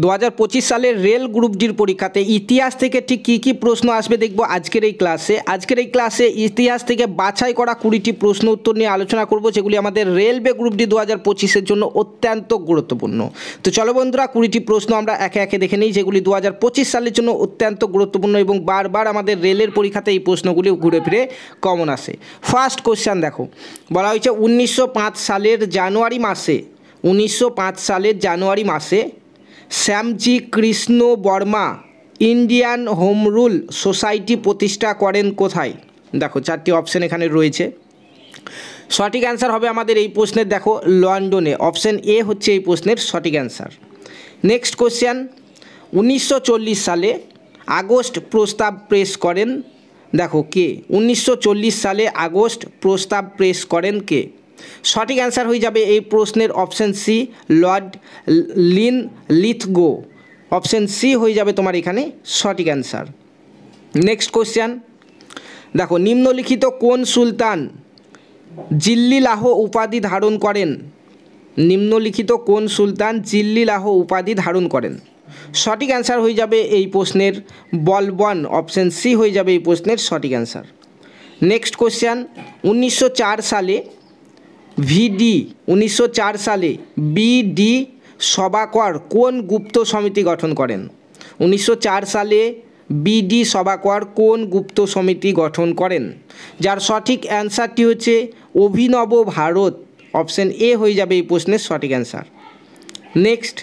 2025 সালের rail group ডির পরীক্ষাতে ইতিহাস থেকে ঠিক কী কী প্রশ্ন আসবে দেখব আজকের এই ক্লাসে ইতিহাস থেকে বাছাই করা 20টি প্রশ্ন উত্তর নিয়ে আলোচনা করব, যেগুলি আমাদের রেলওয়ে গ্রুপ ডি 2025-এর জন্য অত্যন্ত গুরুত্বপূর্ণ। তো চলো বন্ধুরা, 20টি প্রশ্ন আমরা একে একে দেখে নিই, যেগুলি 2025 সালের জন্য অত্যন্ত গুরুত্বপূর্ণ এবং বারবার আমাদের রেলের পরীক্ষাতে এই প্রশ্নগুলি ঘুরে ফিরে কমন আসে। ফার্স্ট কোশ্চেন দেখো, বলা হয়েছে 1905 সালের জানুয়ারি মাসে Shyamji Krishna Varma Indian home rule society প্রতিষ্ঠা করেন কোথায়? দেখো 4টি অপশন এখানে রয়েছে। সঠিক অ্যান্সার হবে আমাদের এই প্রশ্নের দেখো লন্ডনে। অপশন এ হচ্ছে এই প্রশ্নের সঠিক অ্যান্সার। নেক্সট কোশ্চেন, 1940 সালে আগস্ট প্রস্তাব পেশ করেন, দেখো কে? 1940 সালে আগস্ট প্রস্তাব পেশ করেন কে? সঠিক অ্যান্সার হয়ে যাবে এই প্রশ্নের option C, Lord Linlithgow. Option C হয়ে যাবে তোমার এখানে সঠিক অ্যান্সার। নেক্সট কোশ্চেন দেখো, নিম্নলিখিত কোন সুলতান জিল্লিলাহ উপাধি ধারণ করেন? নিম্নলিখিত কোন সুলতান জিল্লিলাহ উপাধি ধারণ করেন? সঠিক অ্যান্সার হয়ে যাবে এই প্রশ্নের বলবন। অপশন সি হয়ে যাবে এই প্রশ্নের সঠিক অ্যান্সার। নেক্সট কোশ্চেন, 1904 সালে বিডি সভাকর কোন গুপ্ত সমিতি গঠন করেন? 1904 সালে বিডি সভাকর কোন গুপ্ত সমিতি গঠন করেন? যার সঠিক অ্যান্সারটি হচ্ছে অভিনব ভারত। অপশন এ হয়ে যাবে এই প্রশ্নের সঠিক অ্যান্সার। নেক্সট,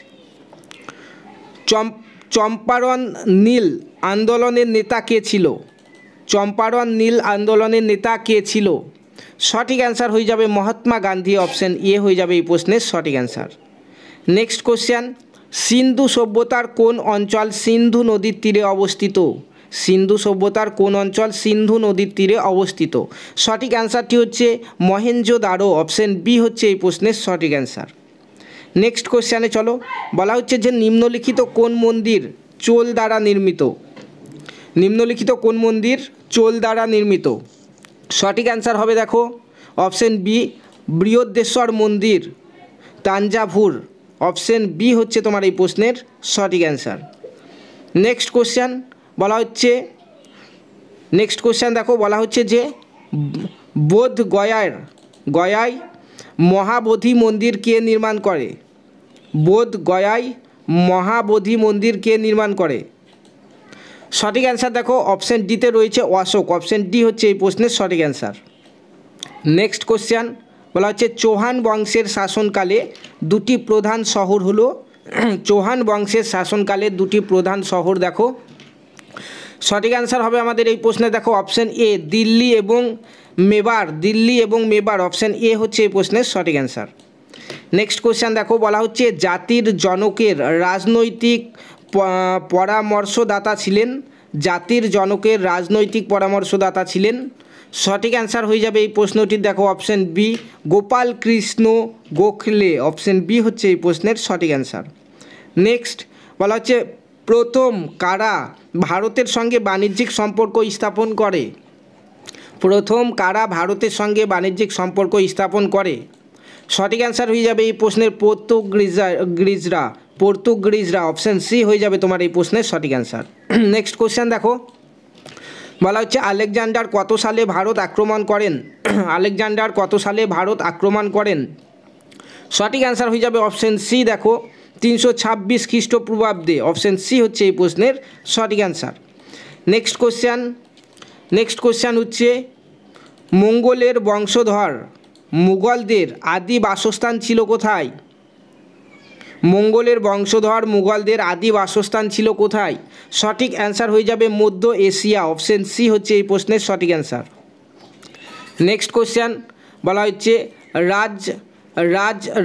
চম্পারণ নীল আন্দোলনের নেতা কে ছিল? চম্পারণ নীল আন্দোলনের নেতা কে ছিল? সঠিক অ্যান্সার হয়ে যাবে মহাত্মা গান্ধী। অপশন এ হয়ে যাবে এই প্রশ্নের সঠিক অ্যান্সার। নেক্সট কোশ্চেন, সিন্ধু সভ্যতার কোন অঞ্চল সিন্ধু নদীর তীরে অবস্থিত? সিন্ধু সভ্যতার কোন অঞ্চল সিন্ধু নদীর তীরে অবস্থিত? সঠিক অ্যান্সারটি হচ্ছে মহেঞ্জোদারো। অপশন বি হচ্ছে এই প্রশ্নের সঠিক অ্যান্সার। নেক্সট কোশ্চেনে চলো, বলা হচ্ছে যে নিম্নলিখিত কোন মন্দির চোল দ্বারা নির্মিত? নিম্নলিখিত কোন মন্দির চোল দ্বারা নির্মিত? সঠিক অ্যান্সার হবে দেখো অপশন বি, বৃহদেশ্বর মন্দির, তাঞ্জাভুর। অপশন বি হচ্ছে তোমার এই প্রশ্নের সঠিক অ্যান্সার। নেক্সট কোশ্চেন দেখো, বলা হচ্ছে যে বোধ গয়ায় মহাবোধি মন্দির কে নির্মাণ করে? বোধ গয়ায় মহাবোধি মন্দির কে নির্মাণ করে? সঠিক অ্যান্সার দেখো অপশন ডিতে রয়েছে অশোক। অপশন ডি হচ্ছে এই প্রশ্নের সঠিক অ্যান্সার। নেক্সট কোশ্চেন বলা হচ্ছে চৌহান বংশের শাসনকালে দুটি প্রধান শহর হলো? চৌহান বংশের শাসনকালে দুটি প্রধান শহর দেখো। সঠিক অ্যান্সার হবে আমাদের এই প্রশ্নে দেখো অপশন এ, দিল্লি এবং মেবার। অপশন এ হচ্ছে এই প্রশ্নের সঠিক অ্যান্সার। নেক্সট কোশ্চেন দেখো, বলা হচ্ছে জাতির জনকের রাজনৈতিক পরামর্শদাতা ছিলেন? সঠিক অ্যান্সার হয়ে যাবে এই প্রশ্নটির দেখো option B, Gopal Krishna Gokhale. Option B হচ্ছে এই প্রশ্নের সঠিক অ্যান্সার। নেক্সট বলা হচ্ছে প্রথম কারা ভারতের সঙ্গে বাণিজ্যিক সম্পর্ক স্থাপন করে? প্রথম কারা ভারতের সঙ্গে বাণিজ্যিক সম্পর্ক স্থাপন করে? সঠিক অ্যান্সার হয়ে যাবে এই প্রশ্নের পর্তুগিজরা। অপশন সি হয়ে যাবে তোমার এই প্রশ্নের সঠিক অ্যান্সার। নেক্সট কোশ্চেন দেখো, বলা হচ্ছে আলেকজান্ডার কত সালে ভারত আক্রমণ করেন? সঠিক অ্যান্সার হয়ে যাবে অপশন সি দেখো 326 খ্রিস্টপূর্বাব্দে। অপশন সি হচ্ছে এই প্রশ্নের সঠিক অ্যান্সার। নেক্সট কোশ্চেন হচ্ছে মঙ্গলের বংশধর মুঘলদের আদি বাসস্থান ছিল কোথায়? মুঘলদের আদি বাসস্থান ছিল কোথায়? সঠিক অ্যান্সার হয়ে যাবে মধ্য এশিয়া। অপশন সি হচ্ছে এই প্রশ্নের সঠিক অ্যান্সার। নেক্সট কোশ্চেন বলা হচ্ছে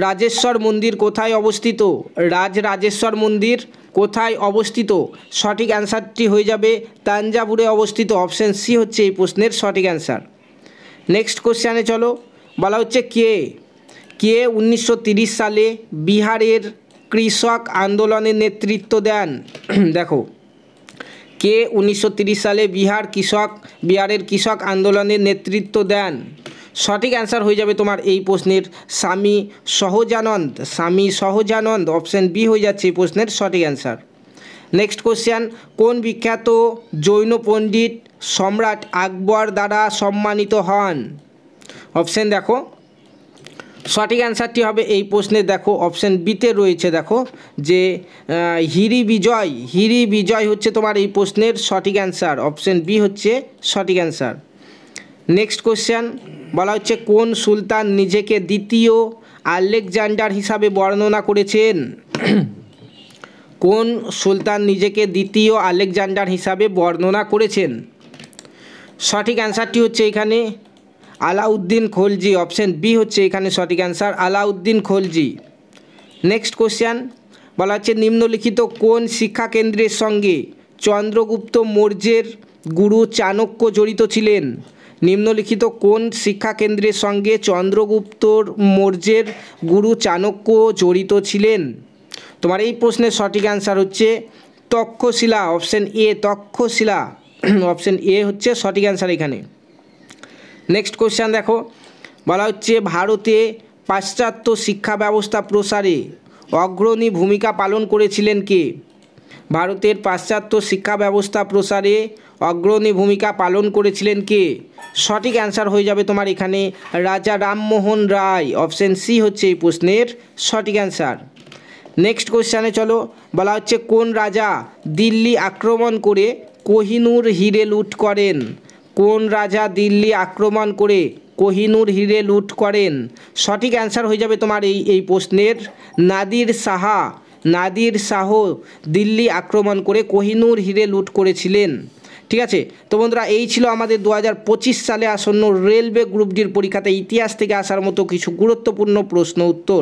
রাজেশ্বর মন্দির কোথায় অবস্থিত? রাজেশ্বর মন্দির কোথায় অবস্থিত? সঠিক অ্যান্সারটি হয়ে যাবে তাঞ্জাভুরে অবস্থিত। অপশন সি হচ্ছে এই প্রশ্নের সঠিক অ্যান্সার। নেক্সট কোশ্চেনে চলো, বলা হচ্ছে কে 1930 সালে বিহারের কৃষক আন্দোলনের নেতৃত্ব দেন? দেখো কে 1930 সালে বিহারের কৃষক আন্দোলনের নেতৃত্ব দেন? সঠিক অ্যান্সার হয়ে যাবে তোমার এই প্রশ্নের স্বামী সহজানন্দ। স্বামী সহজানন্দ অপশান বি হয়ে যাচ্ছে এই প্রশ্নের সঠিক অ্যান্সার। নেক্সট কোশ্চেন, কোন বিখ্যাত জৈন পণ্ডিত সম্রাট আকবর দ্বারা সম্মানিত হন? অপশান দেখো, সঠিক অ্যান্সারটি হবে এই প্রশ্নে দেখো অপশান বিতে রয়েছে, দেখো যে হিরি বিজয়। হিরি বিজয় হচ্ছে তোমার এই প্রশ্নের সঠিক অ্যান্সার, অপশান বি হচ্ছে সঠিক অ্যান্সার। নেক্সট কোশ্চেন বলা হচ্ছে কোন সুলতান নিজেকে দ্বিতীয় আলেকজান্ডার হিসাবে বর্ণনা করেছেন? কোন সুলতান নিজেকে দ্বিতীয় আলেকজান্ডার হিসাবে বর্ণনা করেছেন? সঠিক অ্যান্সারটি হচ্ছে এখানে আলাউদ্দিন খলজি, অপশান বি হচ্ছে এখানে সঠিক answer, Alauddin Khalji. Next question বলা হচ্ছে নিম্নলিখিত কোন শিক্ষা কেন্দ্রের সঙ্গে চন্দ্রগুপ্ত মৌর্যের গুরু চাণক্য জড়িত ছিলেন? নিম্নলিখিত কোন শিক্ষা কেন্দ্রের সঙ্গে চন্দ্রগুপ্ত মৌর্যের গুরু চাণক্য জড়িত ছিলেন? তোমার এই প্রশ্নের সঠিক অ্যান্সার হচ্ছে Takshashila, option A Takshashila, option A হচ্ছে সঠিক অ্যান্সার এখানে। নেক্সট কোশ্চেন দেখো বলা হচ্ছে ভারতে পাশ্চাত্য শিক্ষা ব্যবস্থা প্রসারে অগ্রণী ভূমিকা পালন করেছিলেন কে? ভারতের পাশ্চাত্য শিক্ষা ব্যবস্থা প্রসারে অগ্রণী ভূমিকা পালন করেছিলেন কে? সঠিক অ্যান্সার হয়ে যাবে তোমার এখানে রাজা রামমোহন রায়, অপশান সি হচ্ছে এই প্রশ্নের সঠিক অ্যান্সার। নেক্সট কোশ্চেনে চলো, বলা হচ্ছে কোন রাজা দিল্লি আক্রমণ করে কোহিনূর হিরে লুট করেন? কোন রাজা দিল্লি আক্রমণ করে কোহিনূর হিরে লুট করেন? সঠিক অ্যান্সার হয়ে যাবে তোমার এই প্রশ্নের নাদির শাহ। নাদির শাহ দিল্লি আক্রমণ করে কোহিনূর হিরে লুট করেছিলেন। ঠিক আছে, তো বন্ধুরা এই ছিল আমাদের 2025 সালে আসন্ন রেলওয়ে গ্রুপ ডির পরীক্ষাতে ইতিহাস থেকে আসার মতো কিছু গুরুত্বপূর্ণ প্রশ্ন উত্তর।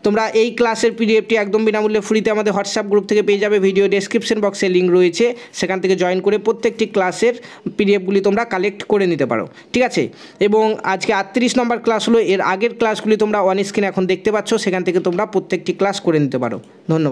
তোমরা এই ক্লাসের পিডিএফটি একদম বিনামূল্যে ফ্রিতে আমাদের হোয়াটসঅ্যাপ গ্রুপ থেকে পেয়ে যাবে। ভিডিও ডেসক্রিপশন বক্সে লিঙ্ক রয়েছে, সেখান থেকে জয়েন করে প্রত্যেকটি ক্লাসের পিডিএফগুলি তোমরা কালেক্ট করে নিতে পারো। ঠিক আছে, এবং আজকে 38 নম্বর ক্লাস হলো, এর আগের ক্লাসগুলি তোমরা অন স্ক্রিনে এখন দেখতে পাচ্ছ, সেখান থেকে তোমরা প্রত্যেকটি ক্লাস করে নিতে পারো। ধন্যবাদ।